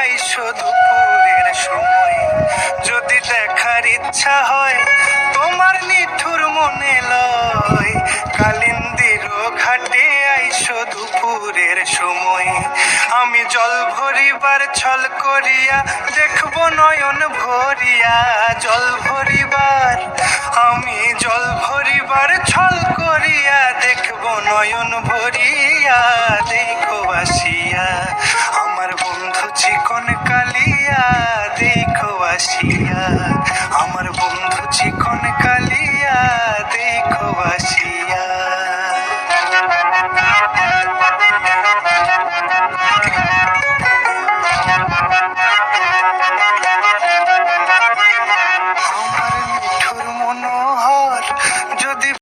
আইসো দুপুরের সময়। যদি দেখার ইচ্ছা হয় তোমার নিঠুর মনে লয়, কালিন্দির ঘাটে আইসো দুপুরের সময়। আমি জল ভরিবার ছল করিয়া দেখবো নয়ন ভরিয়া, জল ভরিবার আমি জল ভরিবার ছল করিয়া দেখবো নয়ন ভরিয়া। দেখো আসিয়া আমার বন্ধু চিকন কালিয়া, দেখো আসিয়া।